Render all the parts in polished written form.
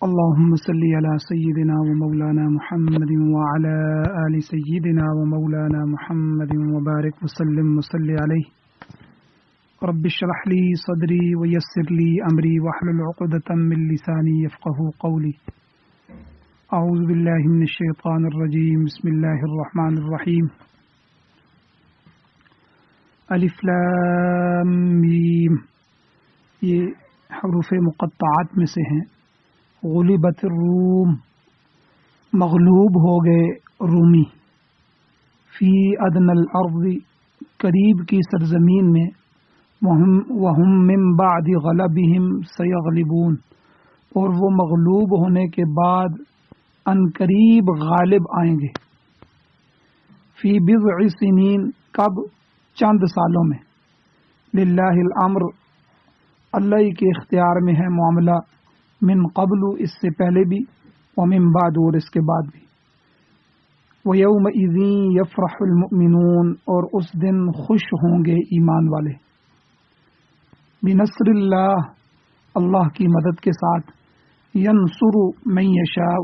اللهم صل على سيدنا ومولانا محمد وعلى آل سيدنا ومولانا محمد وبارك وسلم وصل عليه رب اشرح لي صدري ويسر لي أمري واحلل عقدة من لساني يفقهوا قولي. اعوذ باللہ من الشیطان الرجیم. بسم اللہ الرحمن الرحیم. الف لام میم، یہ حروف مقطعات میں سے ہیں. غلبت الروم، مغلوب ہو گئے رومی. فی ادنى الارض، قریب کی سرزمین میں. وہم من بعد غلبہم سیغلبون، اور وہ مغلوب ہونے کے بعد ان قریب غالب آئیں گے. فی بضع سنین، کب؟ چند سالوں میں. للہ الامر، اللہ کے اختیار میں ہے معاملہ. من قبل، اس سے پہلے بھی. ومن بعد، اور اس کے بعد بھی. ویومئذ یفرح المؤمنون، اور اس دن خوش ہوں گے ایمان والے. بنصر اللہ، اللہ کی مدد کے ساتھ. ینصر من یشاء،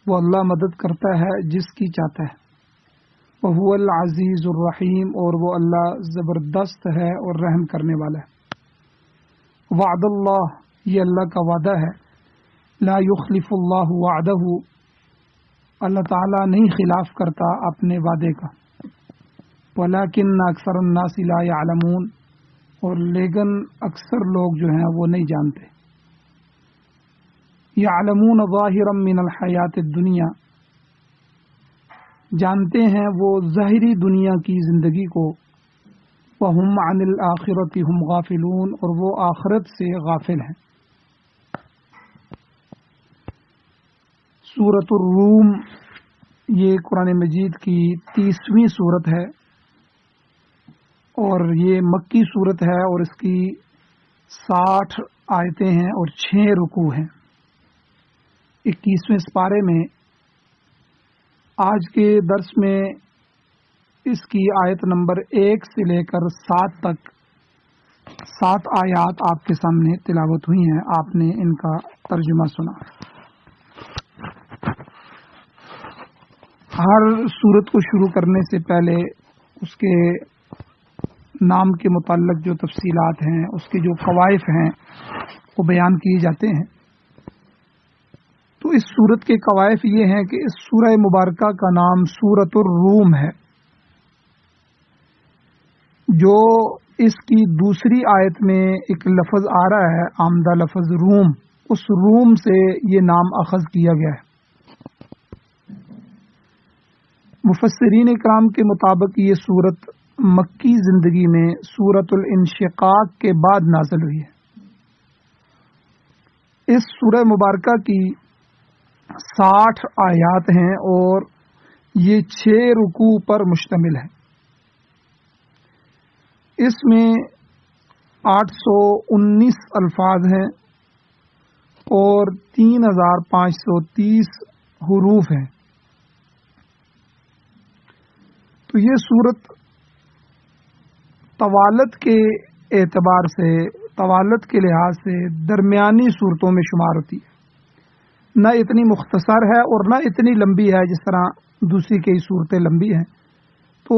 وہ اللہ مدد کرتا ہے جس کی چاہتا ہے. وہو العزیز الرحیم، اور وہ اللہ زبردست ہے اور رحم کرنے والا ہے. وعد اللہ، یہ اللہ کا وعدہ ہے. لا یخلف اللہ وعدہ، اللہ تعالیٰ نہیں خلاف کرتا اپنے وعدے کا. ولکن اکثر الناس لا یعلمون، اور لیکن اکثر لوگ جو ہیں وہ نہیں جانتے. یعلمون ظاہرا من الحیات الدنیا، جانتے ہیں وہ ظاہری دنیا کی زندگی کو. وہم عن الآخرۃ ہم غافلون، اور وہ آخرت سے غافل ہیں. سورۃ الروم، یہ قرآن مجید کی 30ویں سورت ہے، اور یہ مکی سورت ہے، اور اس کی 60 آیتیں ہیں اور 6 رکوع ہیں. 21ویں سپارے میں آج کے درس میں اس کی آیت نمبر 1 سے لے کر 7 تک 7 آیات آپ کے سامنے تلاوت ہوئی ہیں. آپ نے ان کا ترجمہ سنا. ہر سورت کو شروع کرنے سے پہلے اس کے نام کے متعلق جو تفصیلات ہیں، اس کے جو قوائف ہیں، وہ بیان کیے جاتے ہیں. تو اس سورت کے قوائف یہ ہیں کہ اس سورہ مبارکہ کا نام سورۃ الروم ہے. جو اس کی دوسری آیت میں ایک لفظ آ رہا ہے، آمدہ لفظ روم، اس روم سے یہ نام اخذ کیا گیا ہے. مفسرین اکرام کے مطابق یہ سورت مکی زندگی میں سورۃ الانشقاق کے بعد نازل ہوئی ہے. اس سورہ مبارکہ کی 60 آیات ہیں اور یہ 6 رکوع پر مشتمل ہے. اس میں 819 الفاظ ہیں اور 3530 حروف ہیں. تو یہ سورت طوالت کے اعتبار سے، طوالت کے لحاظ سے درمیانی صورتوں میں شمار ہوتی ہے. نہ اتنی مختصر ہے اور نہ اتنی لمبی ہے جس طرح دوسری کئی صورتیں لمبی ہیں. تو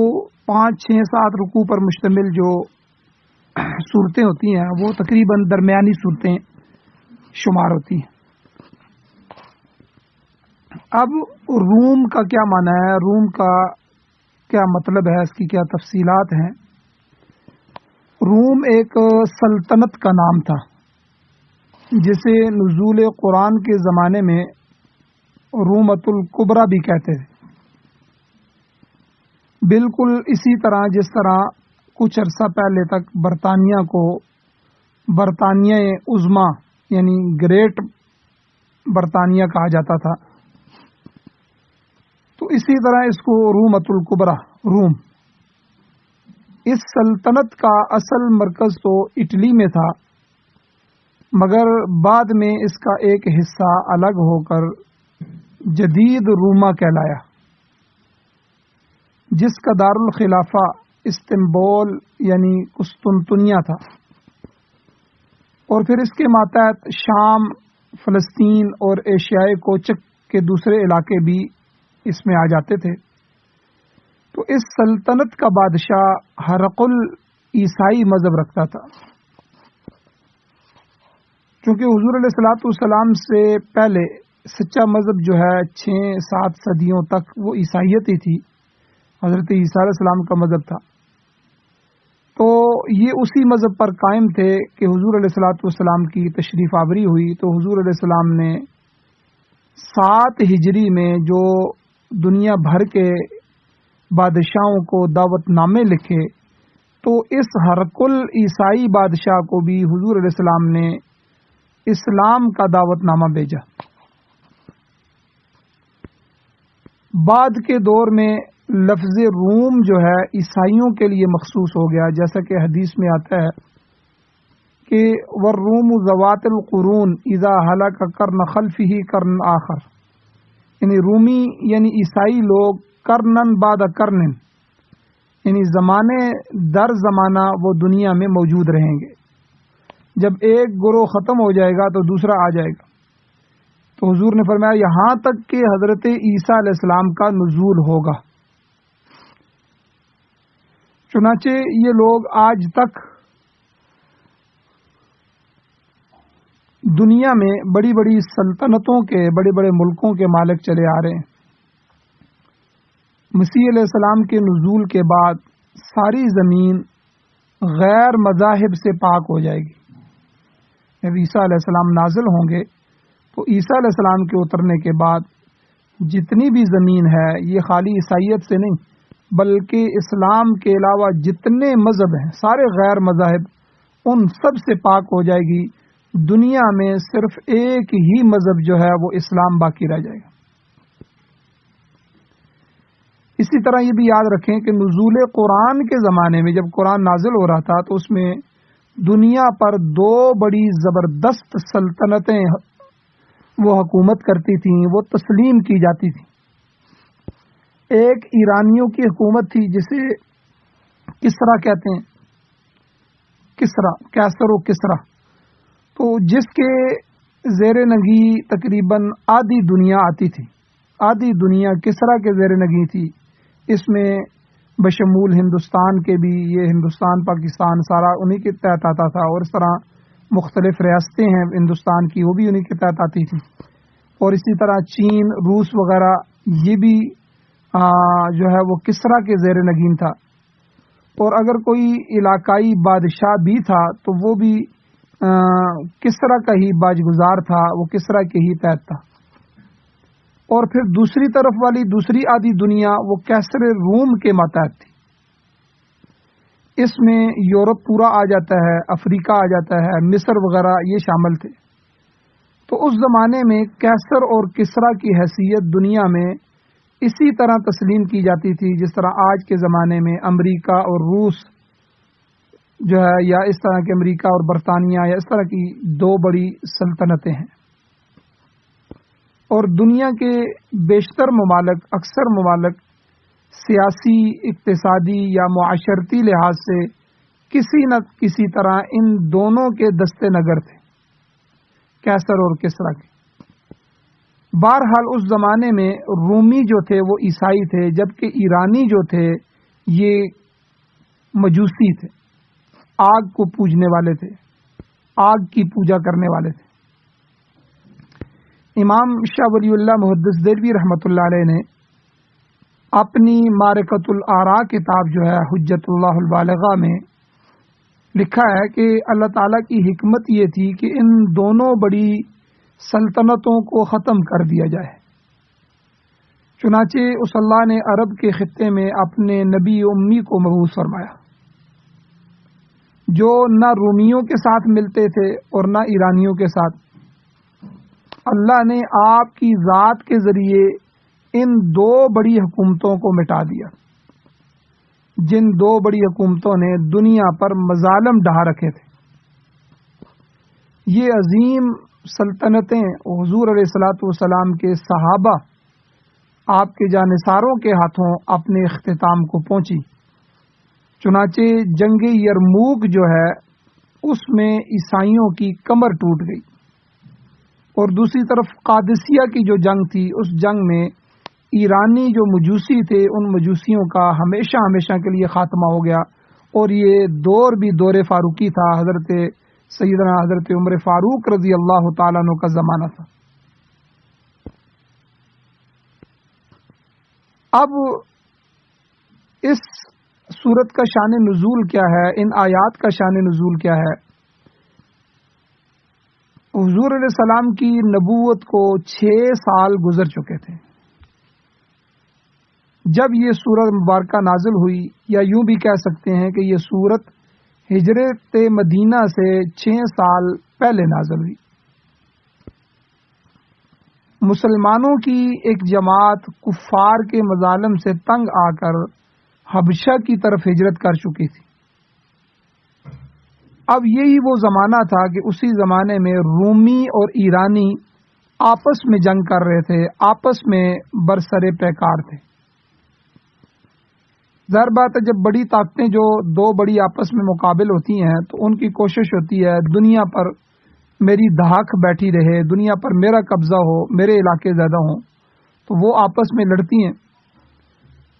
5، 6، 7 رکوع پر مشتمل جو صورتیں ہوتی ہیں وہ تقریباً درمیانی صورتیں شمار ہوتی ہیں. اب روم کا کیا معنی ہے، روم کا کیا مطلب ہے، اس کی کیا تفصیلات ہیں. روم ایک سلطنت کا نام تھا جسے نزول قرآن کے زمانے میں رومۃ الکبریٰ بھی کہتے تھے. بالکل اسی طرح جس طرح کچھ عرصہ پہلے تک برطانیہ کو برطانیہ عظمیٰ یعنی گریٹ برطانیہ کہا جاتا تھا، تو اسی طرح اس کو رومۃ الکبریٰ، روم. اس سلطنت کا اصل مرکز تو اٹلی میں تھا، مگر بعد میں اس کا ایک حصہ الگ ہو کر جدید روما کہلایا، جس کا دارالخلافہ استنبول یعنی قسطنطنیہ تھا. اور پھر اس کے ماتحت شام، فلسطین اور ایشیائے کوچک کے دوسرے علاقے بھی اس میں آ جاتے تھے. تو اس سلطنت کا بادشاہ ہرقل عیسائی مذہب رکھتا تھا. چونکہ حضور علیہ الصلوۃ والسلام سے پہلے سچا مذہب جو ہے 6-7 صدیوں تک وہ عیسائیت ہی تھی، حضرت عیسیٰ علیہ السلام کا مذہب تھا. تو یہ اسی مذہب پر قائم تھے کہ حضور علیہ الصلوۃ والسلام کی تشریف آوری ہوئی تو حضور علیہ السلام نے 7 ہجری میں جو دنیا بھر کے بادشاہوں کو دعوت نامے لکھے، تو اس ہرقل عیسائی بادشاہ کو بھی حضور علیہ السلام نے اسلام کا دعوت نامہ بھیجا. بعد کے دور میں لفظ روم جو ہے عیسائیوں کے لیے مخصوص ہو گیا، جیسا کہ حدیث میں آتا ہے کہ والروم ذوات القرون اذا ہلاک قرن خلفہ قرن آخر، یعنی رومی یعنی عیسائی لوگ قرنن بعد قرن، یعنی زمانے در زمانہ وہ دنیا میں موجود رہیں گے. جب ایک گروہ ختم ہو جائے گا تو دوسرا آ جائے گا. تو حضور نے فرمایا یہاں تک کہ حضرت عیسیٰ علیہ السلام کا نزول ہوگا. چنانچہ یہ لوگ آج تک دنیا میں بڑی بڑی سلطنتوں کے، بڑے بڑے ملکوں کے مالک چلے آ رہے ہیں. مسیح علیہ السلام کے نزول کے بعد ساری زمین غیر مذاہب سے پاک ہو جائے گی. جب عیسیٰ علیہ السلام نازل ہوں گے تو عیسیٰ علیہ السلام کے اترنے کے بعد جتنی بھی زمین ہے یہ خالی عیسائیت سے نہیں بلکہ اسلام کے علاوہ جتنے مذہب ہیں سارے غیر مذاہب ان سب سے پاک ہو جائے گی. دنیا میں صرف ایک ہی مذہب جو ہے وہ اسلام باقی رہ جائے گا. اسی طرح یہ بھی یاد رکھیں کہ نزول قرآن کے زمانے میں جب قرآن نازل ہو رہا تھا تو اس میں دنیا پر 2 بڑی زبردست سلطنتیں وہ حکومت کرتی تھیں، وہ تسلیم کی جاتی تھیں. ایک ایرانیوں کی حکومت تھی جسے کسرا کہتے ہیں، کسرا، کیسر و کسرا، تو جس کے زیر نگی تقریباً آدھی دنیا آتی تھی. آدھی دنیا کسرا کے زیر نگی تھی. اس میں بشمول ہندوستان کے بھی، یہ ہندوستان پاکستان سارا انہی کے تحت آتا تھا، اور اس طرح مختلف ریاستیں ہیں ہندوستان کی وہ بھی انہی کے تحت آتی تھی. اور اسی طرح چین، روس وغیرہ یہ بھی جو ہے وہ کسرا کے زیر نگین تھا. اور اگر کوئی علاقائی بادشاہ بھی تھا تو وہ بھی کسرا کا ہی باجگزار تھا، وہ کسرا کے ہی تحت تھا. اور پھر دوسری طرف والی دوسری آدھی دنیا وہ کیسر روم کے ماتحت تھی. اس میں یورپ پورا آ جاتا ہے، افریقہ آ جاتا ہے، مصر وغیرہ یہ شامل تھے. تو اس زمانے میں کیسر اور کسرا کی حیثیت دنیا میں اسی طرح تسلیم کی جاتی تھی جس طرح آج کے زمانے میں امریکہ اور روس جو ہے، یا اس طرح کے امریکہ اور برطانیہ، یا اس طرح کی 2 بڑی سلطنتیں ہیں. اور دنیا کے بیشتر ممالک، اکثر ممالک سیاسی، اقتصادی یا معاشرتی لحاظ سے کسی نہ کسی طرح ان دونوں کے دستے نگر تھے، کیسر اور کسرا کے. بہرحال اس زمانے میں رومی جو تھے وہ عیسائی تھے، جبکہ ایرانی جو تھے یہ مجوسی تھے، آگ کو پوجنے والے تھے، آگ کی پوجا کرنے والے تھے. امام شاہ ولی اللہ محدث دہلوی رحمۃ اللہ علیہ نے اپنی معرکۃ الآراء کتاب جو ہے حجت اللہ البالغہ میں لکھا ہے کہ اللہ تعالیٰ کی حکمت یہ تھی کہ ان دونوں بڑی سلطنتوں کو ختم کر دیا جائے. چنانچہ اس اللہ نے عرب کے خطے میں اپنے نبی امی کو مبعوث فرمایا جو نہ رومیوں کے ساتھ ملتے تھے اور نہ ایرانیوں کے ساتھ. اللہ نے آپ کی ذات کے ذریعے ان 2 بڑی حکومتوں کو مٹا دیا جن 2 بڑی حکومتوں نے دنیا پر مظالم ڈھا رکھے تھے. یہ عظیم سلطنتیں حضور علیہ الصلوۃ والسلام کے صحابہ، آپ کے جانثاروں کے ہاتھوں اپنے اختتام کو پہنچی. چنانچہ جنگ یرموک جو ہے اس میں عیسائیوں کی کمر ٹوٹ گئی اور دوسری طرف قادسیہ کی جو جنگ تھی، اس جنگ میں ایرانی جو مجوسی تھے ان مجوسیوں کا ہمیشہ ہمیشہ کے لیے خاتمہ ہو گیا، اور یہ دور بھی دور فاروقی تھا، حضرت سیدنا حضرت عمر فاروق رضی اللہ تعالیٰ عنہ کا زمانہ تھا۔ اب اس سورت کا شان نزول کیا ہے، ان آیات کا شان نزول کیا ہے؟ حضور علیہ السلام کی نبوت کو 6 سال گزر چکے تھے جب یہ سورت مبارکہ نازل ہوئی، یا یوں بھی کہہ سکتے ہیں کہ یہ سورت ہجرت مدینہ سے 6 سال پہلے نازل ہوئی۔ مسلمانوں کی ایک جماعت کفار کے مظالم سے تنگ آ کر حبشہ کی طرف ہجرت کر چکی تھی۔ اب یہی وہ زمانہ تھا کہ اسی زمانے میں رومی اور ایرانی آپس میں جنگ کر رہے تھے، آپس میں برسر پیکار تھے۔ ظاہر بات ہے جب بڑی طاقتیں جو دو بڑی آپس میں مقابل ہوتی ہیں تو ان کی کوشش ہوتی ہے دنیا پر میری دھاک بیٹھی رہے، دنیا پر میرا قبضہ ہو، میرے علاقے زیادہ ہوں، تو وہ آپس میں لڑتی ہیں۔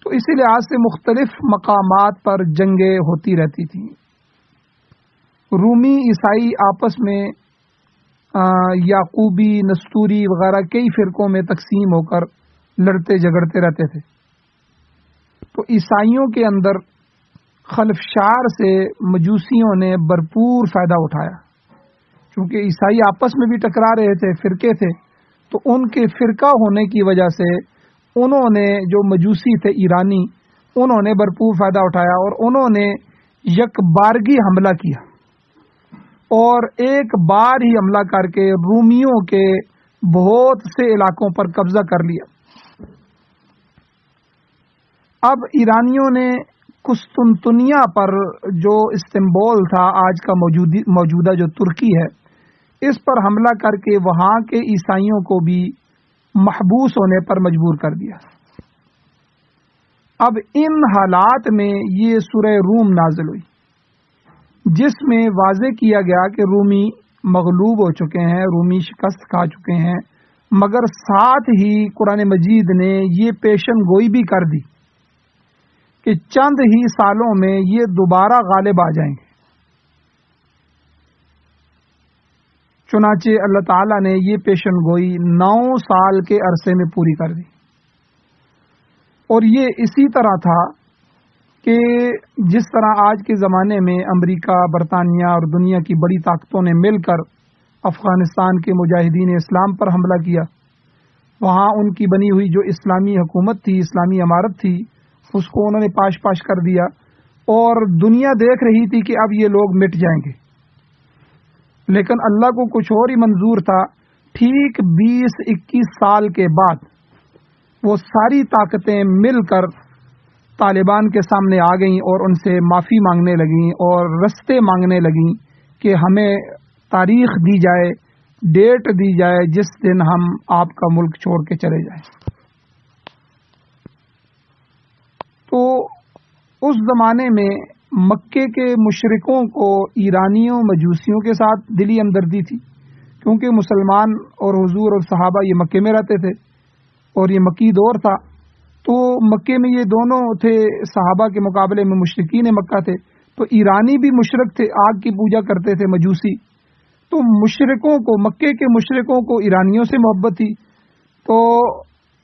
تو اسی لحاظ سے مختلف مقامات پر جنگیں ہوتی رہتی تھیں۔ رومی عیسائی آپس میں یعقوبی، نستوری وغیرہ کئی فرقوں میں تقسیم ہو کر لڑتے جھگڑتے رہتے تھے۔ تو عیسائیوں کے اندر خلفشار سے مجوسیوں نے بھرپور فائدہ اٹھایا، چونکہ عیسائی آپس میں بھی ٹکرا رہے تھے، فرقے تھے، تو ان کے فرقہ ہونے کی وجہ سے انہوں نے جو مجوسی تھے ایرانی، انہوں نے بھرپور فائدہ اٹھایا اور انہوں نے یک بارگی حملہ کیا، اور ایک بار ہی حملہ کر کے رومیوں کے بہت سے علاقوں پر قبضہ کر لیا۔ اب ایرانیوں نے قسطنطنیہ پر، جو استنبول تھا آج کا موجودہ جو ترکی ہے، اس پر حملہ کر کے وہاں کے عیسائیوں کو بھی محبوس ہونے پر مجبور کر دیا۔ اب ان حالات میں یہ سورہ روم نازل ہوئی، جس میں واضح کیا گیا کہ رومی مغلوب ہو چکے ہیں، رومی شکست کھا چکے ہیں، مگر ساتھ ہی قرآن مجید نے یہ پیشن گوئی بھی کر دی کہ چند ہی سالوں میں یہ دوبارہ غالب آ جائیں گے۔ چنانچہ اللہ تعالیٰ نے یہ پیشن گوئی 9 سال کے عرصے میں پوری کر دی، اور یہ اسی طرح تھا کہ جس طرح آج کے زمانے میں امریکہ، برطانیہ اور دنیا کی بڑی طاقتوں نے مل کر افغانستان کے مجاہدین اسلام پر حملہ کیا، وہاں ان کی بنی ہوئی جو اسلامی حکومت تھی، اسلامی امارت تھی، اس کو انہوں نے پاش پاش کر دیا، اور دنیا دیکھ رہی تھی کہ اب یہ لوگ مٹ جائیں گے، لیکن اللہ کو کچھ اور ہی منظور تھا۔ ٹھیک 20-21 سال کے بعد وہ ساری طاقتیں مل کر طالبان کے سامنے آ گئیں اور ان سے معافی مانگنے لگیں اور رستے مانگنے لگیں کہ ہمیں تاریخ دی جائے، ڈیٹ دی جائے جس دن ہم آپ کا ملک چھوڑ کے چلے جائیں۔ تو اس زمانے میں مکے کے مشرکوں کو ایرانیوں، مجوسیوں کے ساتھ دلی ہمدردی تھی، کیونکہ مسلمان اور حضور اور صحابہ یہ مکے میں رہتے تھے اور یہ مکی دور تھا، تو مکے میں یہ دونوں تھے، صحابہ کے مقابلے میں مشرکین مکہ تھے، تو ایرانی بھی مشرک تھے، آگ کی پوجا کرتے تھے، مجوسی، تو مشرکوں کو، مکے کے مشرکوں کو ایرانیوں سے محبت تھی، تو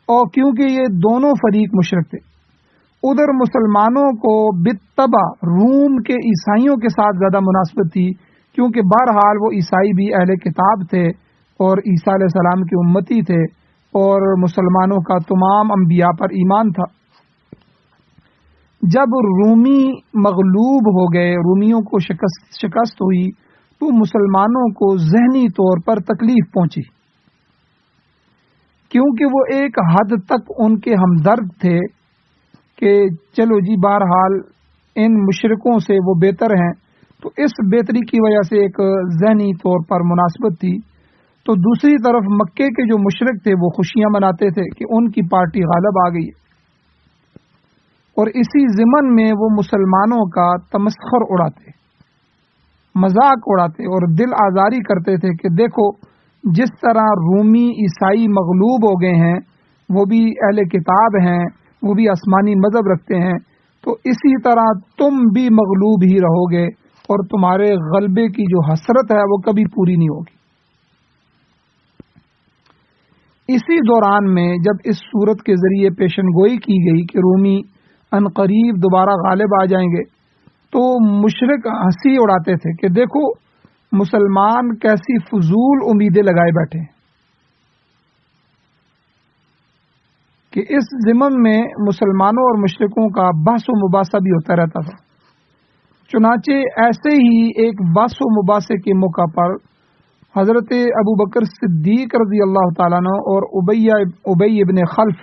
اور کیونکہ یہ دونوں فریق مشرک تھے، ادھر مسلمانوں کو بالطبع روم کے عیسائیوں کے ساتھ زیادہ مناسبت تھی، کیونکہ بہرحال وہ عیسائی بھی اہل کتاب تھے اور عیسیٰ علیہ السلام کے امتی تھے، اور مسلمانوں کا تمام انبیاء پر ایمان تھا۔ جب رومی مغلوب ہو گئے، رومیوں کو شکست ہوئی، تو مسلمانوں کو ذہنی طور پر تکلیف پہنچی، کیونکہ وہ ایک حد تک ان کے ہمدرد تھے کہ چلو جی بہرحال ان مشرکوں سے وہ بہتر ہیں، تو اس بہتری کی وجہ سے ایک ذہنی طور پر مناسبت تھی۔ تو دوسری طرف مکے کے جو مشرک تھے وہ خوشیاں مناتے تھے کہ ان کی پارٹی غالب آ گئی، اور اسی ضمن میں وہ مسلمانوں کا تمسخر اڑاتے، مذاق اڑاتے اور دل آزاری کرتے تھے کہ دیکھو جس طرح رومی عیسائی مغلوب ہو گئے ہیں، وہ بھی اہل کتاب ہیں، وہ بھی آسمانی مذہب رکھتے ہیں، تو اسی طرح تم بھی مغلوب ہی رہو گے اور تمہارے غلبے کی جو حسرت ہے وہ کبھی پوری نہیں ہوگی۔ اسی دوران میں جب اس صورت کے ذریعے پیشن گوئی کی گئی کہ رومی عنقریب دوبارہ غالب آ جائیں گے، تو مشرک ہنسی اڑاتے تھے کہ دیکھو مسلمان کیسی فضول امیدیں لگائے بیٹھے ہیں، کہ اس ضمن میں مسلمانوں اور مشرکوں کا بحث و مباحثہ بھی ہوتا رہتا تھا۔ چنانچہ ایسے ہی ایک بحث و مباحثے کے موقع پر حضرت ابو بکر صدیق رضی اللہ تعالیٰ عنہ اور ابی ابن خلف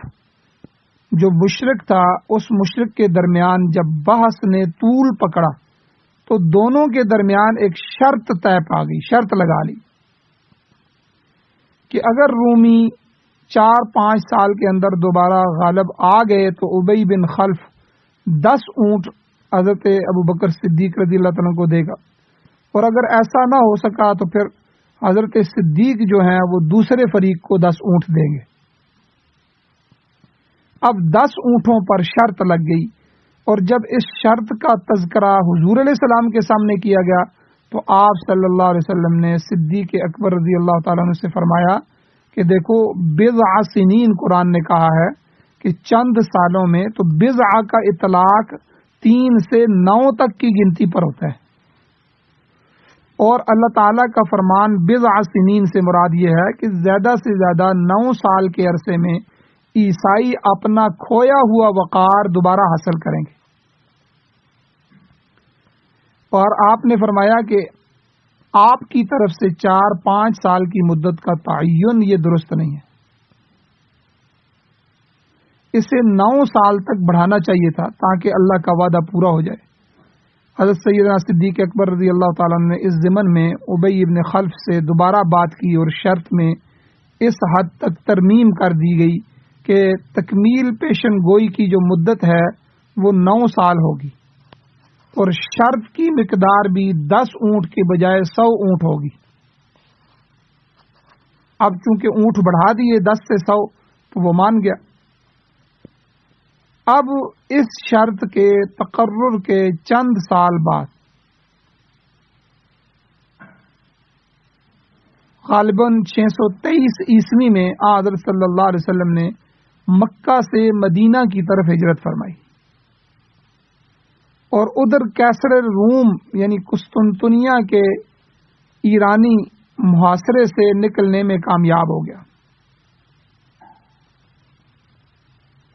جو مشرک تھا، اس مشرک کے درمیان جب بحث نے طول پکڑا تو دونوں کے درمیان ایک شرط طے پا گئی، شرط لگا لی کہ اگر رومی 4-5 سال کے اندر دوبارہ غالب آ گئے تو ابی بن خلف 10 اونٹ حضرت ابو بکر صدیق رضی اللہ تعالیٰ کو دے گا، اور اگر ایسا نہ ہو سکا تو پھر حضرت صدیق جو ہیں وہ دوسرے فریق کو 10 اونٹ دیں گے۔ اب 10 اونٹوں پر شرط لگ گئی، اور جب اس شرط کا تذکرہ حضور علیہ السلام کے سامنے کیا گیا تو آپ صلی اللہ علیہ وسلم نے صدیق اکبر رضی اللہ تعالیٰ عنہ سے فرمایا کہ دیکھو بضع سنین قرآن نے کہا ہے کہ چند سالوں میں، تو بضع کا اطلاق 3 سے 9 تک کی گنتی پر ہوتا ہے، اور اللہ تعالیٰ کا فرمان بضع سنین سے مراد یہ ہے کہ زیادہ سے زیادہ 9 سال کے عرصے میں عیسائی اپنا کھویا ہوا وقار دوبارہ حاصل کریں گے۔ اور آپ نے فرمایا کہ آپ کی طرف سے 4-5 سال کی مدت کا تعین یہ درست نہیں ہے، اسے 9 سال تک بڑھانا چاہیے تھا تاکہ اللہ کا وعدہ پورا ہو جائے۔ حضرت سیدنا صدیق اکبر رضی اللہ تعالیٰ نے اس ضمن میں ابی ابن خلف سے دوبارہ بات کی، اور شرط میں اس حد تک ترمیم کر دی گئی کہ تکمیل پیشن گوئی کی جو مدت ہے وہ 9 سال ہوگی، اور شرط کی مقدار بھی 10 اونٹ کے بجائے 100 اونٹ ہوگی۔ اب چونکہ اونٹ بڑھا دیے 10 سے 100 تو وہ مان گیا۔ اب اس شرط کے تقرر کے چند سال بعد غالباً 623 عیسوی میں حضرت صلی اللہ علیہ وسلم نے مکہ سے مدینہ کی طرف ہجرت فرمائی، اور ادھر کیسر روم یعنی قسطنطنیہ کے ایرانی محاصرے سے نکلنے میں کامیاب ہو گیا۔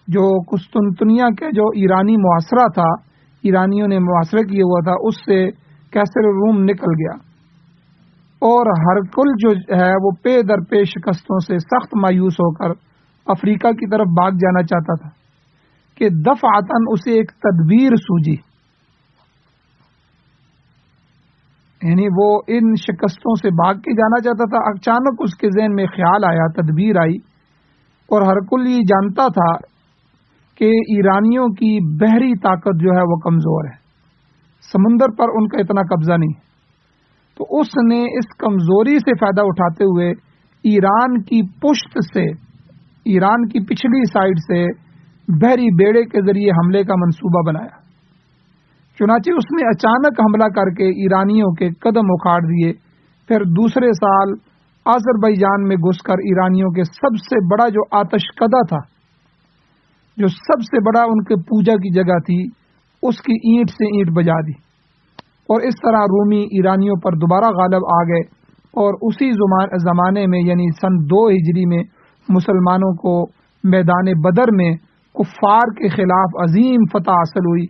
جو قسطنطنیہ کے جو ایرانی محاصرہ تھا، ایرانیوں نے محاصرہ کیا ہوا تھا، اس سے کیسر روم نکل گیا، اور ہرکل جو ہے وہ پے در پے شکستوں سے سخت مایوس ہو کر افریقہ کی طرف بھاگ جانا چاہتا تھا کہ دفعتاً اسے ایک تدبیر سوجی، یعنی وہ ان شکستوں سے بھاگ کے جانا چاہتا تھا۔ اچانک اس کے ذہن میں خیال آیا، تدبیر آئی، اور ہرکل یہ جانتا تھا کہ ایرانیوں کی بحری طاقت جو ہے وہ کمزور ہے، سمندر پر ان کا اتنا قبضہ نہیں، تو اس نے اس کمزوری سے فائدہ اٹھاتے ہوئے ایران کی پشت سے، ایران کی پچھلی سائڈ سے بحری بیڑے کے ذریعے حملے کا منصوبہ بنایا۔ چنانچہ اس نے اچانک حملہ کر کے ایرانیوں کے قدم اکھاڑ دیے، پھر دوسرے سال آذربائیجان میں گھس کر ایرانیوں کے سب سے بڑا جو آتش کدہ تھا، جو سب سے بڑا ان کے پوجا کی جگہ تھی، اس کی اینٹ سے اینٹ بجا دی، اور اس طرح رومی ایرانیوں پر دوبارہ غالب آ گئے، اور اسی زمانے میں یعنی سن 2 ہجری میں مسلمانوں کو میدان بدر میں کفار کے خلاف عظیم فتح حاصل ہوئی،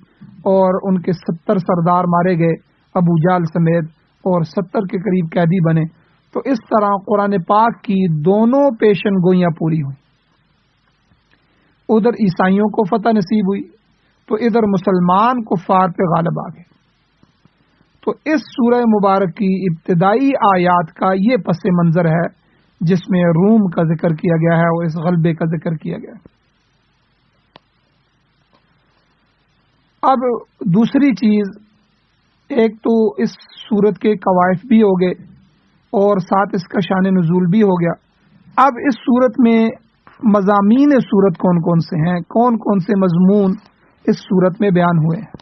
اور ان کے 70 سردار مارے گئے ابو جہل سمیت، اور 70 کے قریب قیدی بنے۔ تو اس طرح قرآن پاک کی دونوں پیشن گوئیاں پوری ہوئیں، ادھر عیسائیوں کو فتح نصیب ہوئی تو ادھر مسلمان کفار پہ غالب آ گئے۔ تو اس سورہ مبارک کی ابتدائی آیات کا یہ پس منظر ہے جس میں روم کا ذکر کیا گیا ہے اور اس غلبے کا ذکر کیا گیا ہے۔ اب دوسری چیز، ایک تو اس سورت کے قوائف بھی ہو گئے اور ساتھ اس کا شان نزول بھی ہو گیا۔ اب اس صورت میں مضامین صورت کون کون سے ہیں، کون کون سے مضمون اس صورت میں بیان ہوئے ہیں۔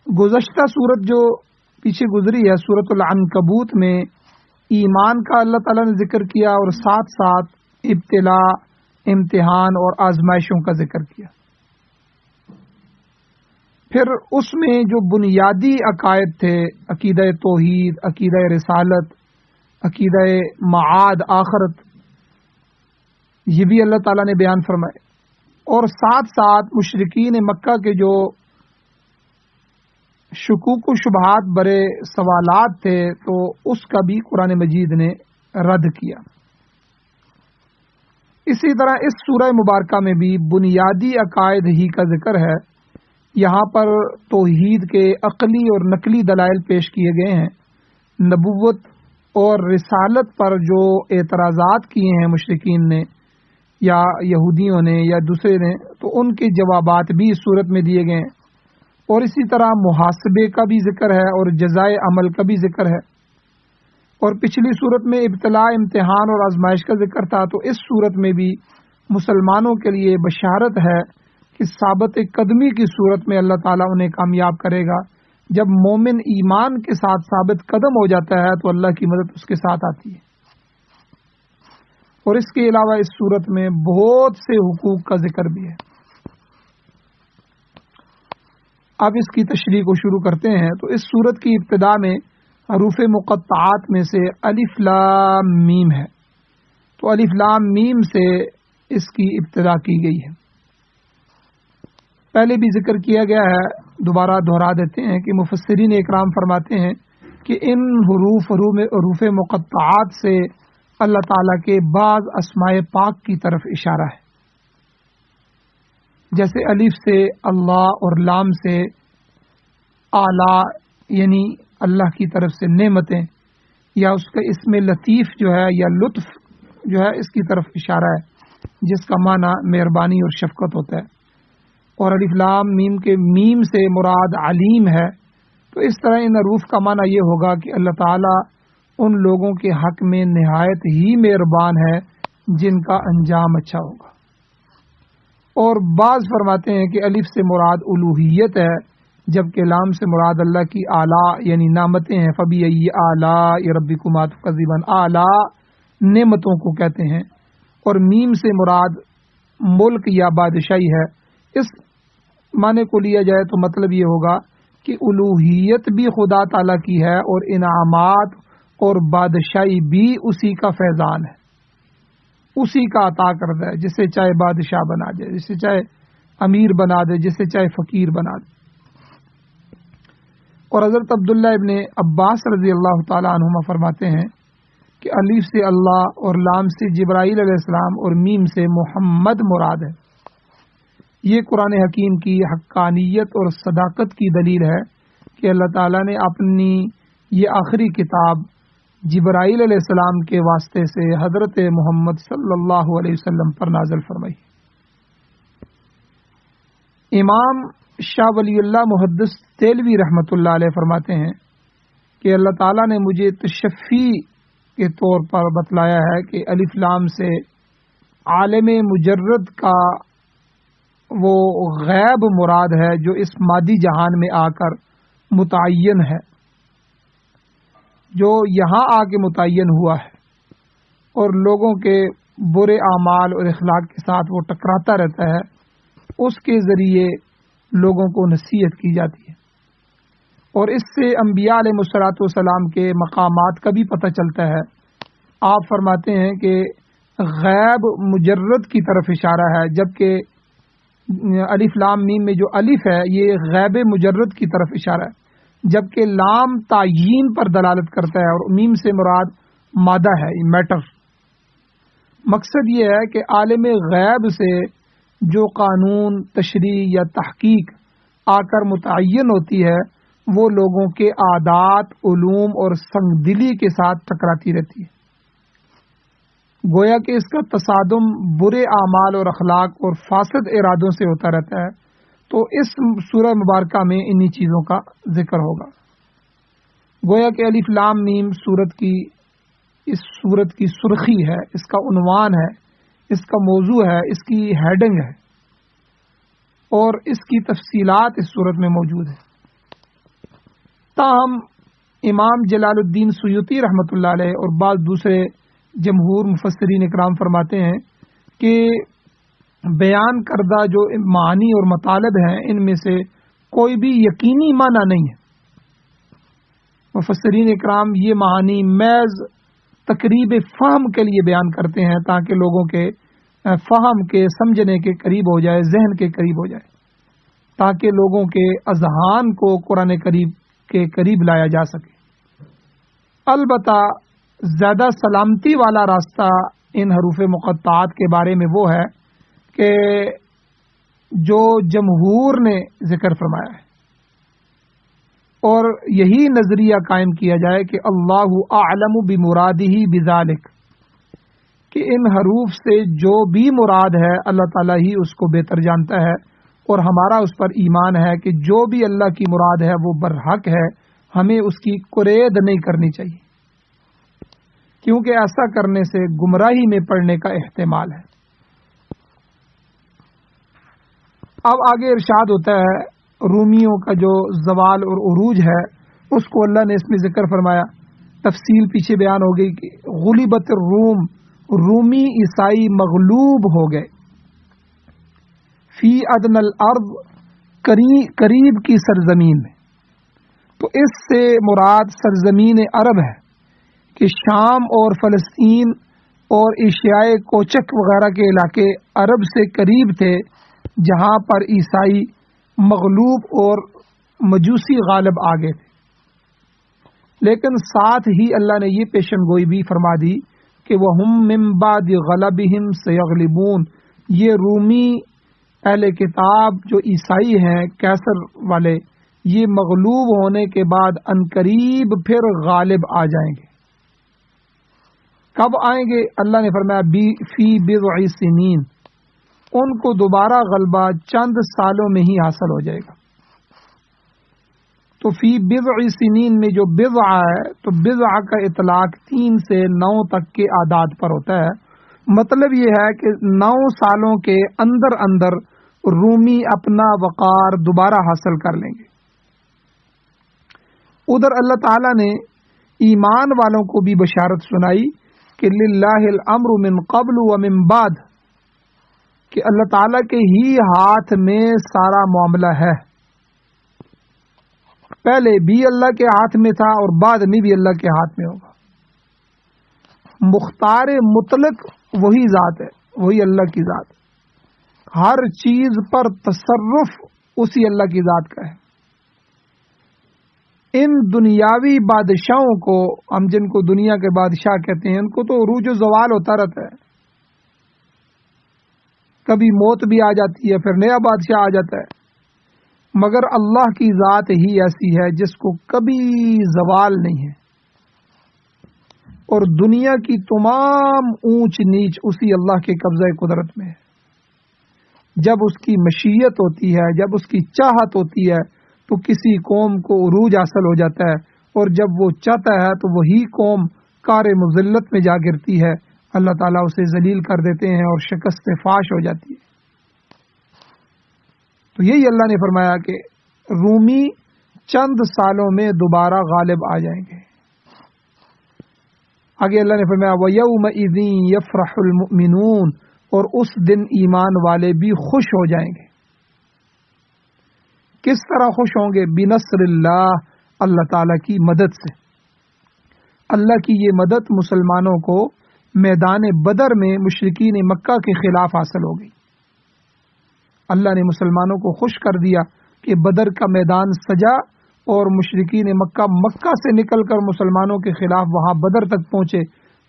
گزشتہ صورت جو پیچھے گزری ہے سورۃ العنکبوت میں ایمان کا اللہ تعالیٰ نے ذکر کیا اور ساتھ ساتھ ابتلا، امتحان اور آزمائشوں کا ذکر کیا۔ پھر اس میں جو بنیادی عقائد تھے، عقیدہ توحید، عقیدہ رسالت، عقیدہ معاد آخرت، یہ بھی اللہ تعالیٰ نے بیان فرمائے، اور ساتھ ساتھ مشرکین مکہ کے جو شکوک و شبہات برے سوالات تھے تو اس کا بھی قرآن مجید نے رد کیا۔ اسی طرح اس سورہ مبارکہ میں بھی بنیادی عقائد ہی کا ذکر ہے۔ یہاں پر توحید کے عقلی اور نقلی دلائل پیش کیے گئے ہیں۔ نبوت اور رسالت پر جو اعتراضات کیے ہیں مشرکین نے یا یہودیوں نے یا دوسرے نے، تو ان کے جوابات بھی اس صورت میں دیے گئے ہیں، اور اسی طرح محاسبے کا بھی ذکر ہے اور جزائے عمل کا بھی ذکر ہے۔ اور پچھلی صورت میں ابتلا، امتحان اور آزمائش کا ذکر تھا، تو اس صورت میں بھی مسلمانوں کے لیے بشارت ہے کہ ثابت قدمی کی صورت میں اللہ تعالیٰ انہیں کامیاب کرے گا۔ جب مومن ایمان کے ساتھ ثابت قدم ہو جاتا ہے تو اللہ کی مدد اس کے ساتھ آتی ہے۔ اور اس کے علاوہ اس صورت میں بہت سے حقوق کا ذکر بھی ہے۔ اب اس کی تشریح کو شروع کرتے ہیں۔ تو اس صورت کی ابتدا میں حروف مقطعات میں سے الف لام میم ہے، تو الف لام میم سے اس کی ابتدا کی گئی ہے۔ پہلے بھی ذکر کیا گیا ہے، دوبارہ دہرا دیتے ہیں کہ مفسرین اکرام فرماتے ہیں کہ ان حروف مقطعات سے اللہ تعالیٰ کے بعض اسماء پاک کی طرف اشارہ ہے، جیسے الف سے اللہ اور لام سے اعلیٰ یعنی اللہ کی طرف سے نعمتیں، یا اس کا اسم لطیف جو ہے یا لطف جو ہے اس کی طرف اشارہ ہے، جس کا معنی مہربانی اور شفقت ہوتا ہے۔ اور الف لام میم کے میم سے مراد علیم ہے، تو اس طرح ان حروف کا معنی یہ ہوگا کہ اللہ تعالیٰ ان لوگوں کے حق میں نہایت ہی مہربان ہے جن کا انجام اچھا ہوگا۔ اور بعض فرماتے ہیں کہ الف سے مراد الوہیت ہے، جبکہ لام سے مراد اللہ کی اعلیٰ یعنی نعمتیں ہیں۔ فبأي آلاء ربكما تكذبان، اعلیٰ نعمتوں کو کہتے ہیں۔ اور میم سے مراد ملک یا بادشاہی ہے۔ اس معنی کو لیا جائے تو مطلب یہ ہوگا کہ الوہیت بھی خدا تعالیٰ کی ہے اور انعامات اور بادشاہی بھی اسی کا فیضان ہے، اسی کا عطا کرتا ہے، جسے چاہے بادشاہ بنا دے، جسے چاہے امیر بنا دے، جسے چاہے فقیر بنا دے۔ اور حضرت عبداللہ ابن عباس رضی اللہ تعالی عنہما فرماتے ہیں کہ الف سے اللہ اور لام سے جبرائیل علیہ السلام اور میم سے محمد مراد ہے۔ یہ قرآن حکیم کی حقانیت اور صداقت کی دلیل ہے کہ اللہ تعالیٰ نے اپنی یہ آخری کتاب جبرائیل علیہ السلام کے واسطے سے حضرت محمد صلی اللہ علیہ وسلم پر نازل فرمائی۔ امام شاہ ولی اللہ محدث تیلوی رحمۃ اللہ علیہ فرماتے ہیں کہ اللہ تعالیٰ نے مجھے تشفی کے طور پر بتلایا ہے کہ الف لام سے عالم مجرد کا وہ غیب مراد ہے جو اس مادی جہان میں آ کر متعین ہے، جو یہاں آ کے متعین ہوا ہے، اور لوگوں کے برے اعمال اور اخلاق کے ساتھ وہ ٹکراتا رہتا ہے، اس کے ذریعے لوگوں کو نصیحت کی جاتی ہے۔ اور اس سے انبیاء علیہ الصلوۃ والسلام کے مقامات کا بھی پتہ چلتا ہے۔ آپ فرماتے ہیں کہ غیب مجرد کی طرف اشارہ ہے، جبکہ الف لام میم میں جو الف ہے یہ غیب مجرد کی طرف اشارہ ہے، جبکہ لام تعیین پر دلالت کرتا ہے، اور میم سے مراد مادہ ہے، میٹر۔ مقصد یہ ہے کہ عالم غیب سے جو قانون، تشریع یا تحقیق آ کر متعین ہوتی ہے وہ لوگوں کے عادات، علوم اور سنگ دلی کے ساتھ ٹکراتی رہتی ہے۔ گویا کہ اس کا تصادم برے اعمال اور اخلاق اور فاسد ارادوں سے ہوتا رہتا ہے، تو اس سورہ مبارکہ میں انہی چیزوں کا ذکر ہوگا۔ گویا کہ الف لام میم اس سورت کی سرخی ہے، اس کا عنوان ہے، اس کا موضوع ہے، اس کی ہیڈنگ ہے، اور اس کی تفصیلات اس سورت میں موجود ہے۔ تاہم امام جلال الدین سیوطی رحمۃ اللہ علیہ اور بعض دوسرے جمہور مفسرین اکرام فرماتے ہیں کہ بیان کردہ جو معانی اور مطالب ہیں ان میں سے کوئی بھی یقینی معنی نہیں ہے۔ مفسرین اکرام یہ معانی محض تقریب فہم کے لیے بیان کرتے ہیں تاکہ لوگوں کے فہم کے سمجھنے کے قریب ہو جائے، ذہن کے قریب ہو جائے، تاکہ لوگوں کے اذہان کو قرآن کریم کے قریب لایا جا سکے۔ البتہ زیادہ سلامتی والا راستہ ان حروف مقطعات کے بارے میں وہ ہے کہ جو جمہور نے ذکر فرمایا ہے، اور یہی نظریہ قائم کیا جائے کہ اللہ اعلم بمرادہ بذالک، کہ ان حروف سے جو بھی مراد ہے اللہ تعالیٰ ہی اس کو بہتر جانتا ہے، اور ہمارا اس پر ایمان ہے کہ جو بھی اللہ کی مراد ہے وہ برحق ہے، ہمیں اس کی قرید نہیں کرنی چاہیے، کیونکہ ایسا کرنے سے گمراہی میں پڑنے کا احتمال ہے۔ اب آگے ارشاد ہوتا ہے رومیوں کا جو زوال اور عروج ہے اس کو اللہ نے اس میں ذکر فرمایا، تفصیل پیچھے بیان ہو گئی کہ غلبت الروم، رومی عیسائی مغلوب ہو گئے، فی ادن الارض، قریب کی سرزمین میں۔ تو اس سے مراد سرزمین عرب ہے کہ شام اور فلسطین اور ایشیائے کوچک وغیرہ کے علاقے عرب سے قریب تھے، جہاں پر عیسائی مغلوب اور مجوسی غالب آ گئے تھے، لیکن ساتھ ہی اللہ نے یہ پیشن گوئی بھی فرما دی کہ وَهُمْ مِنْ بَعْدِ غَلَبِهِمْ سَيَغْلِبُونَ، یہ رومی اہل کتاب جو عیسائی ہیں کیسر والے، یہ مغلوب ہونے کے بعد عنقریب پھر غالب آ جائیں گے۔ کب آئیں گے؟ اللہ نے فرمایا فی بضع سنین، ان کو دوبارہ غلبہ چند سالوں میں ہی حاصل ہو جائے گا۔ تو فی بضع سنین میں جو بضع ہے تو بضع کا اطلاق 3 سے 9 تک کے اعداد پر ہوتا ہے، مطلب یہ ہے کہ 9 سالوں کے اندر اندر رومی اپنا وقار دوبارہ حاصل کر لیں گے۔ ادھر اللہ تعالیٰ نے ایمان والوں کو بھی بشارت سنائی کہ للہ الامر من قبل ومن بعد، کہ اللہ تعالیٰ کے ہی ہاتھ میں سارا معاملہ ہے، پہلے بھی اللہ کے ہاتھ میں تھا اور بعد میں بھی اللہ کے ہاتھ میں ہوگا۔ مختار مطلق وہی ذات ہے، وہی اللہ کی ذات، ہر چیز پر تصرف اسی اللہ کی ذات کا ہے۔ ان دنیاوی بادشاہوں کو، ہم جن کو دنیا کے بادشاہ کہتے ہیں، ان کو تو عروج و زوال ہوتا رہتا ہے، کبھی موت بھی آ جاتی ہے، پھر نیا بادشاہ آ جاتا ہے، مگر اللہ کی ذات ہی ایسی ہے جس کو کبھی زوال نہیں ہے، اور دنیا کی تمام اونچ نیچ اسی اللہ کے قبضہ قدرت میں ہے۔ جب اس کی مشیت ہوتی ہے، جب اس کی چاہت ہوتی ہے تو کسی قوم کو عروج حاصل ہو جاتا ہے، اور جب وہ چاہتا ہے تو وہی قوم کار مذلت میں جا گرتی ہے، اللہ تعالیٰ اسے ذلیل کر دیتے ہیں اور شکست فاش ہو جاتی ہے۔ تو یہی اللہ نے فرمایا کہ رومی چند سالوں میں دوبارہ غالب آ جائیں گے۔ آگے اللہ نے فرمایا وَيَوْمَئِذٍ يَفْرَحُ الْمُؤْمِنُونَ، اور اس دن ایمان والے بھی خوش ہو جائیں گے۔ کس طرح خوش ہوں گے؟ بِنَصْرِ اللَّهِ، اللہ تعالیٰ کی مدد سے۔ اللہ کی یہ مدد مسلمانوں کو میدان بدر میں مشرکین مکہ کے خلاف حاصل ہو گئی۔ اللہ نے مسلمانوں کو خوش کر دیا کہ بدر کا میدان سجا، اور مشرکین مکہ سے نکل کر مسلمانوں کے خلاف وہاں بدر تک پہنچے،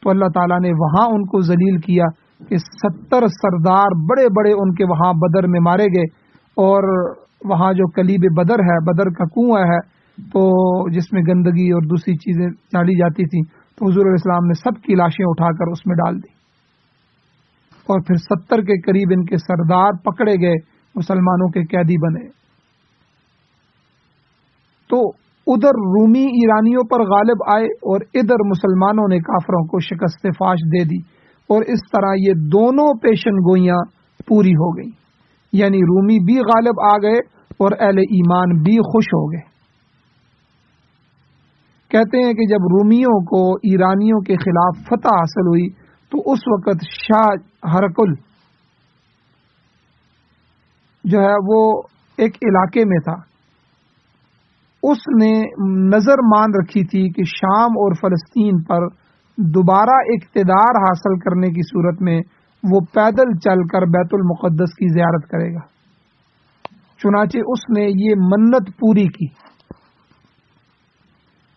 تو اللہ تعالیٰ نے وہاں ان کو ذلیل کیا کہ 70 سردار بڑے بڑے ان کے وہاں بدر میں مارے گئے، اور وہاں جو کلیب بدر ہے، بدر کا کنواں ہے تو جس میں گندگی اور دوسری چیزیں ڈالی جاتی تھیں، تو حضور علیہ السلام نے سب کی لاشیں اٹھا کر اس میں ڈال دی، اور پھر 70 کے قریب ان کے سردار پکڑے گئے، مسلمانوں کے قیدی بنے۔ تو ادھر رومی ایرانیوں پر غالب آئے اور ادھر مسلمانوں نے کافروں کو شکست فاش دے دی، اور اس طرح یہ دونوں پیشن گوئیاں پوری ہو گئیں، یعنی رومی بھی غالب آ گئے اور اہل ایمان بھی خوش ہو گئے۔ کہتے ہیں کہ جب رومیوں کو ایرانیوں کے خلاف فتح حاصل ہوئی تو اس وقت شاہ ہرقل جو ہے وہ ایک علاقے میں تھا، اس نے نظر مان رکھی تھی کہ شام اور فلسطین پر دوبارہ اقتدار حاصل کرنے کی صورت میں وہ پیدل چل کر بیت المقدس کی زیارت کرے گا، چنانچہ اس نے یہ منت پوری کی۔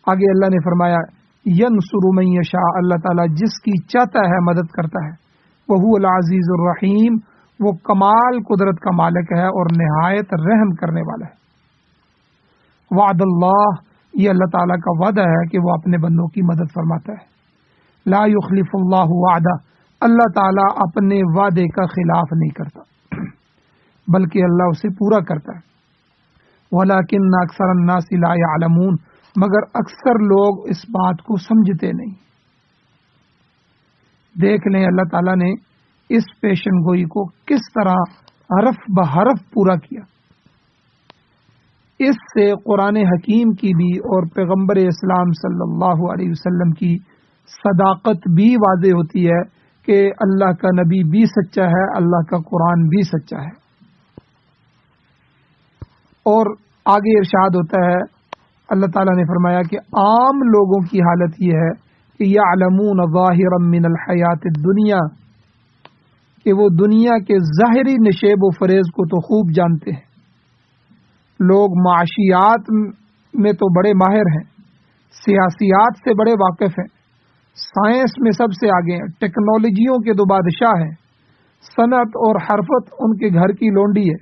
آگے اللہ نے فرمایا ینصر من یشاء، اللہ تعالیٰ جس کی چاہتا ہے مدد کرتا ہے، وہو العزیز الرحیم، وہ کمال قدرت کا مالک ہے اور نہایت رحم کرنے والا ہے۔ وعد اللہ، یہ اللہ تعالیٰ کا وعدہ ہے کہ وہ اپنے بندوں کی مدد فرماتا ہے۔ لا یخلف اللہ وعدہ، اللہ تعالیٰ اپنے وعدے کا خلاف نہیں کرتا بلکہ اللہ اسے پورا کرتا ہے۔ ولکن اکثر الناس لا یعلمون، مگر اکثر لوگ اس بات کو سمجھتے نہیں۔ دیکھ لیں اللہ تعالیٰ نے اس پیشن گوئی کو کس طرح حرف بحرف پورا کیا۔ اس سے قرآن حکیم کی بھی اور پیغمبر اسلام صلی اللہ علیہ وسلم کی صداقت بھی واضح ہوتی ہے کہ اللہ کا نبی بھی سچا ہے، اللہ کا قرآن بھی سچا ہے۔ اور آگے ارشاد ہوتا ہے، اللہ تعالیٰ نے فرمایا کہ عام لوگوں کی حالت یہ ہے کہ یعلمون ظاہرا من الحیات الدنیا، کہ وہ دنیا کے ظاہری نشیب و فریب کو تو خوب جانتے ہیں۔ لوگ معاشیات میں تو بڑے ماہر ہیں، سیاسیات سے بڑے واقف ہیں، سائنس میں سب سے آگے ہیں، ٹیکنالوجیوں کے دو بادشاہ ہیں، صنعت اور حرفت ان کے گھر کی لونڈی ہے۔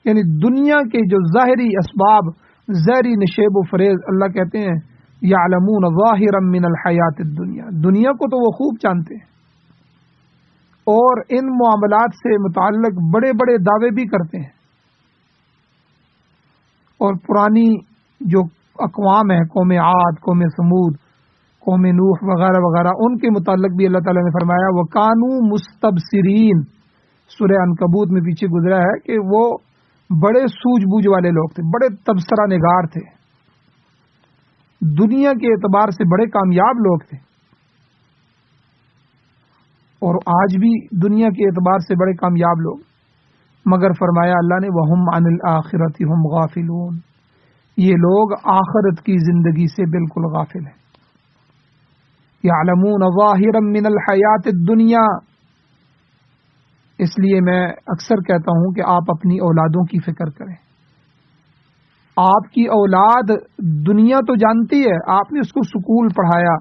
یعنی دنیا کے جو ظاہری اسباب، ظاہری نشیب و فریب، اللہ کہتے ہیں یعلمون ظاہرا من الحیات الدنیا، دنیا کو تو وہ خوب جانتے ہیں اور ان معاملات سے متعلق بڑے بڑے دعوے بھی کرتے ہیں۔ اور پرانی جو اقوام ہیں، قوم عاد، قوم سمود، قوم نوح وغیرہ وغیرہ، ان کے متعلق بھی اللہ تعالیٰ نے فرمایا وَكَانُوا مُسْتَبْصِرِينَ، سورہ عنکبوت میں پیچھے گزرا ہے کہ وہ بڑے سوجھ بوجھ والے لوگ تھے، بڑے تبصرہ نگار تھے، دنیا کے اعتبار سے بڑے کامیاب لوگ تھے، اور آج بھی دنیا کے اعتبار سے بڑے کامیاب لوگ، مگر فرمایا اللہ نے وَهُمْ عَنِ الْآخِرَةِ هُمْ غَافِلُونَ، یہ لوگ آخرت کی زندگی سے بالکل غافل ہیں۔ یعلمون ظاہرا من الحیات الدنیا، اس لیے میں اکثر کہتا ہوں کہ آپ اپنی اولادوں کی فکر کریں۔ آپ کی اولاد دنیا تو جانتی ہے، آپ نے اس کو سکول پڑھایا،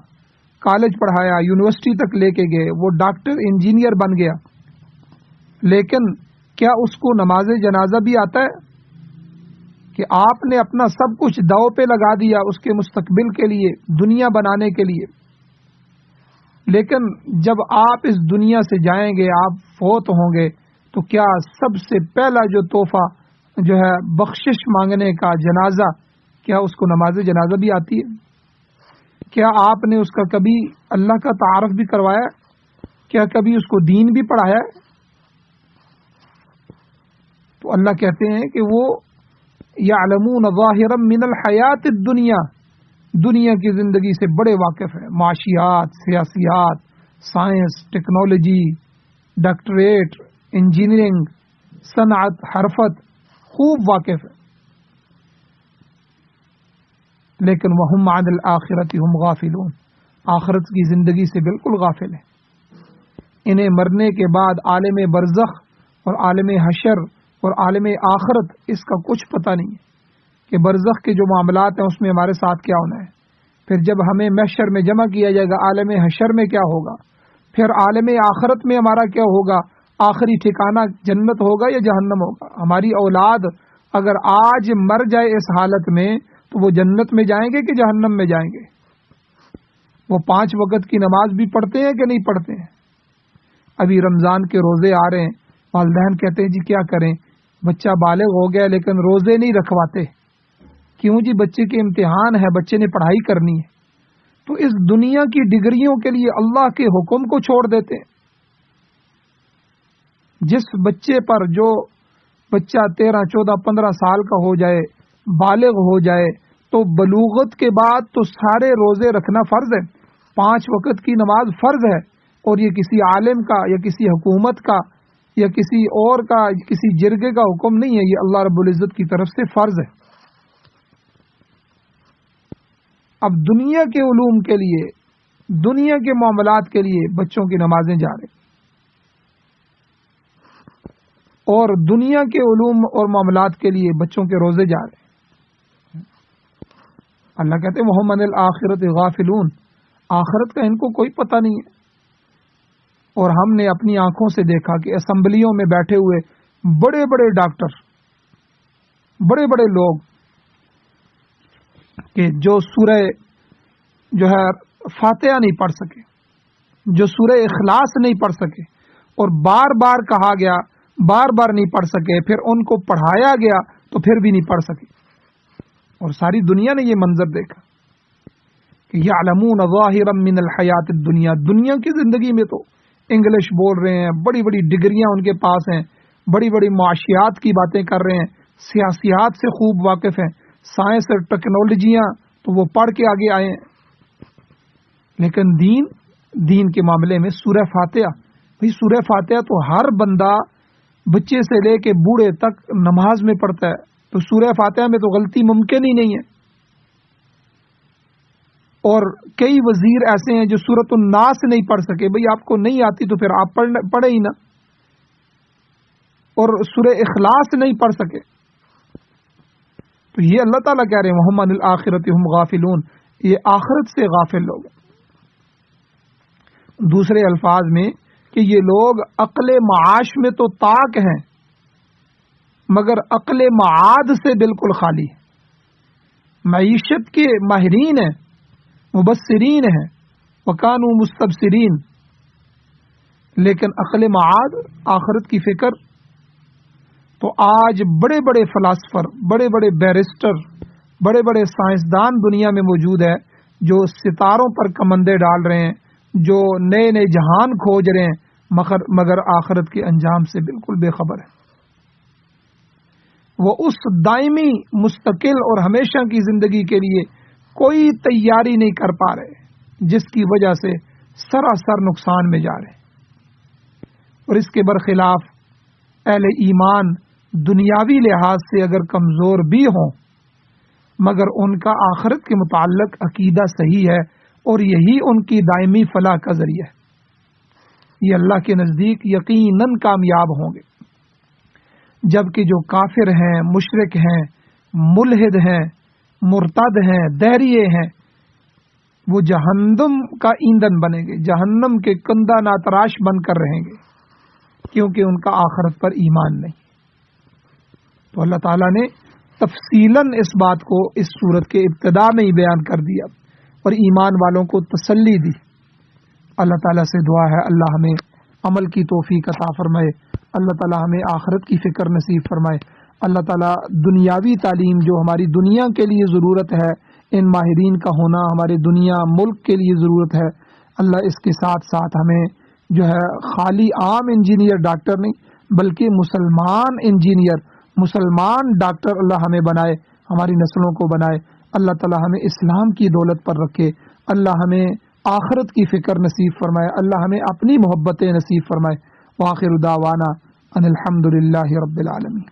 کالج پڑھایا، یونیورسٹی تک لے کے گئے، وہ ڈاکٹر انجینئر بن گیا، لیکن کیا اس کو نماز جنازہ بھی آتا ہے؟ کہ آپ نے اپنا سب کچھ داؤ پہ لگا دیا اس کے مستقبل کے لیے، دنیا بنانے کے لیے، لیکن جب آپ اس دنیا سے جائیں گے، آپ فوت ہوں گے، تو کیا سب سے پہلا جو تحفہ جو ہے بخشش مانگنے کا، جنازہ، کیا اس کو نماز جنازہ بھی آتی ہے؟ کیا آپ نے اس کا کبھی اللہ کا تعارف بھی کروایا؟ کیا کبھی اس کو دین بھی پڑھایا ہے؟ تو اللہ کہتے ہیں کہ وہ یعلمون ظاہرا من الحیات الدنیا، دنیا کی زندگی سے بڑے واقف ہیں، معاشیات، سیاسیات، سائنس، ٹیکنالوجی، ڈاکٹریٹ، انجینئرنگ، صنعت، حرفت، خوب واقف ہے، لیکن وَهُمْ عَنِ الْآخِرَةِ هُمْ غَافِلُونَ، آخرت کی زندگی سے بالکل غافل ہیں۔ انہیں مرنے کے بعد عالم برزخ اور عالم حشر اور عالم آخرت اس کا کچھ پتہ نہیں ہے کہ برزخ کے جو معاملات ہیں اس میں ہمارے ساتھ کیا ہونا ہے، پھر جب ہمیں محشر میں جمع کیا جائے گا عالم حشر میں کیا ہوگا، پھر عالم آخرت میں ہمارا کیا ہوگا، آخری ٹھکانہ جنت ہوگا یا جہنم ہوگا۔ ہماری اولاد اگر آج مر جائے اس حالت میں تو وہ جنت میں جائیں گے کہ جہنم میں جائیں گے؟ وہ 5 وقت کی نماز بھی پڑھتے ہیں کہ نہیں پڑھتے ہیں؟ ابھی رمضان کے روزے آ رہے ہیں، والدین کہتے ہیں جی کیا کریں، بچہ بالغ ہو گیا لیکن روزے نہیں رکھواتے، کیوں جی بچے کے امتحان ہے، بچے نے پڑھائی کرنی ہے، تو اس دنیا کی ڈگریوں کے لیے اللہ کے حکم کو چھوڑ دیتے ہیں۔ جس بچے پر جو بچہ 13, 14, 15 سال کا ہو جائے، بالغ ہو جائے، تو بلوغت کے بعد تو سارے روزے رکھنا فرض ہے، 5 وقت کی نماز فرض ہے، اور یہ کسی عالم کا یا کسی حکومت کا یا کسی اور کا کسی جرگے کا حکم نہیں ہے، یہ اللہ رب العزت کی طرف سے فرض ہے۔ اب دنیا کے علوم کے لیے، دنیا کے معاملات کے لیے بچوں کی نمازیں جا رہی، اور دنیا کے علوم اور معاملات کے لیے بچوں کے روزے جا رہے۔ اللہ کہتے ہیں وَهُمْ عَنِ الْآخِرَةِ غَافِلُونَ، آخرت کا ان کو کوئی پتہ نہیں ہے۔ اور ہم نے اپنی آنکھوں سے دیکھا کہ اسمبلیوں میں بیٹھے ہوئے بڑے بڑے ڈاکٹر، بڑے بڑے لوگ کہ جو سورہ جو ہے فاتحہ نہیں پڑھ سکے، جو سورہ اخلاص نہیں پڑھ سکے، اور بار بار کہا گیا، بار بار نہیں پڑھ سکے، پھر ان کو پڑھایا گیا تو پھر بھی نہیں پڑھ سکے، اور ساری دنیا نے یہ منظر دیکھا کہ یعلمون ظاہرا من الحیات الدنیا، دنیا کی زندگی میں تو انگلش بول رہے ہیں، بڑی بڑی ڈگریاں ان کے پاس ہیں، بڑی بڑی معاشیات کی باتیں کر رہے ہیں، سیاسیات سے خوب واقف ہیں، سائنس اور ٹیکنالوجیاں تو وہ پڑھ کے آگے آئے ہیں، لیکن دین کے معاملے میں سورہ فاتحہ، بھئی سورہ فاتحہ تو ہر بندہ بچے سے لے کے بوڑھے تک نماز میں پڑھتا ہے، تو سورہ فاتحہ میں تو غلطی ممکن ہی نہیں ہے۔ اور کئی وزیر ایسے ہیں جو سورۃ الناس نہیں پڑھ سکے، بھئی آپ کو نہیں آتی تو پھر آپ پڑھے ہی نہ، اور سورہ اخلاص نہیں پڑھ سکے، تو یہ اللہ تعالیٰ کہہ رہے ہیں وَهُمْ عَنِ الْآخِرَةِ هُمْ غَافِلُونَ، یہ آخرت سے غافل لوگ ہیں۔ دوسرے الفاظ میں کہ یہ لوگ عقل معاش میں تو طاق ہیں، مگر عقل معاد سے بالکل خالی ہیں، معیشت کے ماہرین ہیں، مبصرین ہیں، وَكَانُوا مُسْتَبْصِرِينَ، لیکن عقل معاد، آخرت کی فکر، تو آج بڑے بڑے فلاسفر، بڑے بڑے بیرسٹر، بڑے بڑے سائنسدان دنیا میں موجود ہے جو ستاروں پر کمندے ڈال رہے ہیں، جو نئے نئے جہان کھوج رہے ہیں، مگر آخرت کے انجام سے بالکل بے خبر ہے۔ وہ اس دائمی، مستقل اور ہمیشہ کی زندگی کے لیے کوئی تیاری نہیں کر پا رہے، جس کی وجہ سے سراسر نقصان میں جا رہے ہیں۔ اور اس کے برخلاف اہل ایمان دنیاوی لحاظ سے اگر کمزور بھی ہوں، مگر ان کا آخرت کے متعلق عقیدہ صحیح ہے، اور یہی ان کی دائمی فلاح کا ذریعہ ہے، یہ اللہ کے نزدیک یقیناً کامیاب ہوں گے۔ جبکہ جو کافر ہیں، مشرک ہیں، ملحد ہیں، مرتد ہیں، دہریے ہیں، وہ جہنم کا ایندھن بنیں گے، جہنم کے کندہ ناتراش بن کر رہیں گے، کیونکہ ان کا آخرت پر ایمان نہیں۔ تو اللہ تعالیٰ نے تفصیلاً اس بات کو اس سورت کے ابتدا میں ہی بیان کر دیا اور ایمان والوں کو تسلی دی۔ اللہ تعالیٰ سے دعا ہے اللہ ہمیں عمل کی توفیق عطا فرمائے، اللہ تعالیٰ ہمیں آخرت کی فکر نصیب فرمائے، اللہ تعالیٰ دنیاوی تعلیم جو ہماری دنیا کے لیے ضرورت ہے، ان ماہرین کا ہونا ہمارے دنیا ملک کے لیے ضرورت ہے، اللہ اس کے ساتھ ساتھ ہمیں جو ہے خالی عام انجینئر ڈاکٹر نہیں بلکہ مسلمان انجینئر، مسلمان ڈاکٹر اللہ ہمیں بنائے، ہماری نسلوں کو بنائے، اللہ تعالیٰ ہمیں اسلام کی دولت پر رکھے، اللہ ہمیں آخرت کی فکر نصیب فرمائے، اللہ ہمیں اپنی محبتیں نصیب فرمائے۔ وآخر دعوانا ان الحمد للہ رب العالمین۔